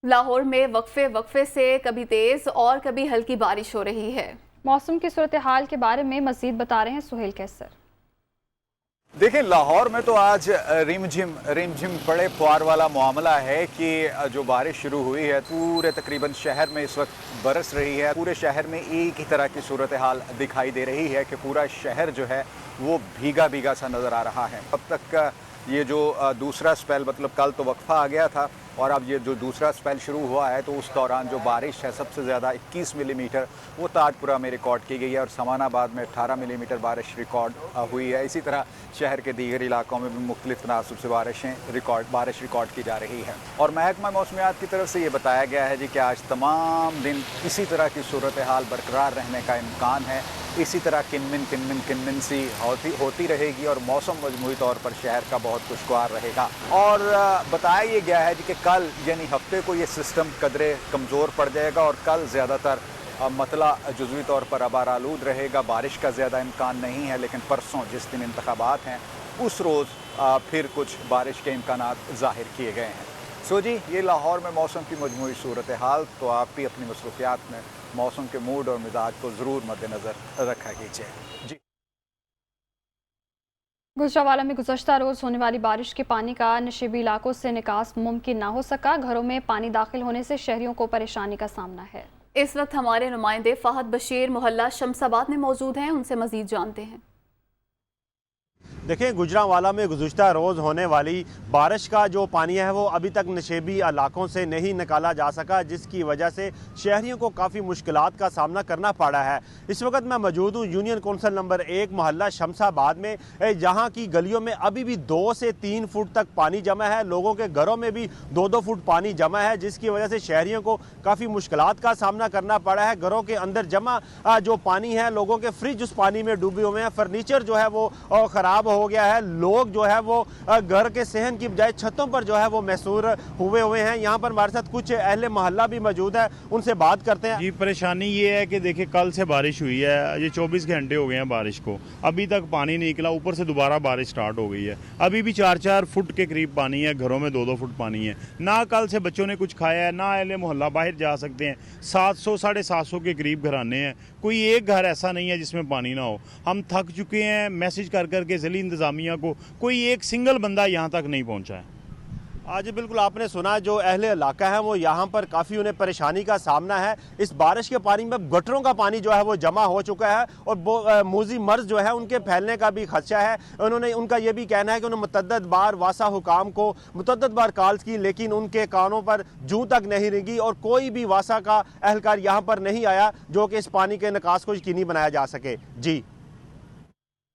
लाहौर में वक्फे से कभी तेज और कभी हल्की बारिश हो रही है। मौसम की सूरत हाल के बारे में मजीद बता रहे हैं सुहेल कैसर। देखिए, लाहौर में तो आज रिमझिम बड़े प्यार वाला मामला है कि जो बारिश शुरू हुई है पूरे तकरीबन शहर में इस वक्त बरस रही है। पूरे शहर में एक ही तरह की सूरत हाल दिखाई दे रही है कि पूरा शहर जो है वो भीगा भीगा सा नज़र आ रहा है। अब तक ये जो दूसरा स्पेल, मतलब कल तो वक्फा आ गया था और अब ये जो दूसरा स्पेल शुरू हुआ है तो उस दौरान जो बारिश है सबसे ज़्यादा 21 मिलीमीटर वो ताजपुरा में रिकॉर्ड की गई है और समानाबाद में 18 मिलीमीटर बारिश रिकॉर्ड हुई है। इसी तरह शहर के दीगर इलाकों में भी मुख्तलिफ तनासब से बारिश रिकॉर्ड की जा रही है। और महकमा मौसमियात की तरफ से ये बताया गया है जी कि आज तमाम दिन इसी तरह की सूरत हाल बरकरार रहने का इम्कान है। इसी तरह किनमिन सी होती रहेगी और मौसम मजमूई तौर पर शहर का बहुत खुशगवार रहेगा। और बताया ये गया है जी कि कल यानी हफ्ते को ये सिस्टम कदरे कमज़ोर पड़ जाएगा और कल ज़्यादातर मतला जुज़वी तौर पर आबार आलूद रहेगा। बारिश का ज़्यादा इम्कान नहीं है, लेकिन परसों जिस दिन इंतखाबात हैं उस रोज़ फिर कुछ बारिश के इम्कानात ज़ाहिर किए गए हैं। सो जी, ये लाहौर में मौसम की मजमूई सूरत हाल। तो आप भी अपनी मसरूफियात में मौसम के मूड और मिजाज को ज़रूर मद्देनज़र रखा कीजिए। जी, गुजरांवाला में गुज़श्ता रोज़ होने वाली बारिश के पानी का नशीबी इलाकों से निकास मुमकिन ना हो सका। घरों में पानी दाखिल होने से शहरियों को परेशानी का सामना है। इस वक्त हमारे नुमाइंदे फहद बशीर मोहल्ला शमसाबाद में मौजूद हैं, उनसे मजीद जानते हैं। देखिए, गुजरांवाला में गुज़श्ता रोज़ होने वाली बारिश का जो पानी है वो अभी तक नशेबी इलाकों से नहीं निकाला जा सका, जिसकी वजह से शहरियों को काफ़ी मुश्किलात का सामना करना पड़ा है। इस वक्त मैं मौजूद हूँ यूनियन कौंसिल नंबर 1 मोहल्ला शमसाबाद में, जहाँ की गलियों में अभी भी 2 से 3 फुट तक पानी जमा है। लोगों के घरों में भी 2-2 फुट पानी जमा है, जिसकी वजह से शहरियों को काफ़ी मुश्किलात का सामना करना पड़ा है। घरों के अंदर जमा जो पानी है, लोगों के फ्रिज उस पानी में डूबे हुए हैं, फर्नीचर जो है वो ख़राब हो गया है। लोग जो है वो घर के सहन की बजाय छतों पर जो है वो महसूर हुए हैं। यहाँ पर हमारे साथ कुछ अहले मोहल्ला भी मौजूद है, उनसे बात करते हैं। जी, परेशानी ये है कि देखिए कल से बारिश हुई है, ये 24 घंटे हो गए हैं बारिश को, अभी तक पानी नहीं निकला। ऊपर से दोबारा बारिश स्टार्ट हो गई है, अभी भी 4-4 फुट के करीब पानी है, घरों में 2-2 फुट पानी है। ना कल से बच्चों ने कुछ खाया है, ना अहले मोहल्ला बाहर जा सकते हैं। 700-750 के करीब घराने हैं, कोई एक घर ऐसा नहीं है जिसमें पानी ना हो। हम थक चुके हैं, मैसेज कर करके ज़िली इंतज़ामिया को, कोई एक सिंगल बंदा यहाँ तक नहीं पहुँचा है। आज बिल्कुल आपने सुना, जो अहले इलाका है वो यहाँ पर काफ़ी उन्हें परेशानी का सामना है। इस बारिश के पानी में गटरों का पानी जो है वो जमा हो चुका है और मूजी मर्ज जो है उनके फैलने का भी खदशा है। उनका ये भी कहना है कि उन्होंने मुतअद्दिद बार वासा हुकाम को मुतअद्दिद बार कॉल्स की, लेकिन उनके कानों पर जूं तक नहीं रेंगी और कोई भी वासा का एहलकार यहाँ पर नहीं आया जो कि इस पानी के निकास को यकीनी बनाया जा सके। जी।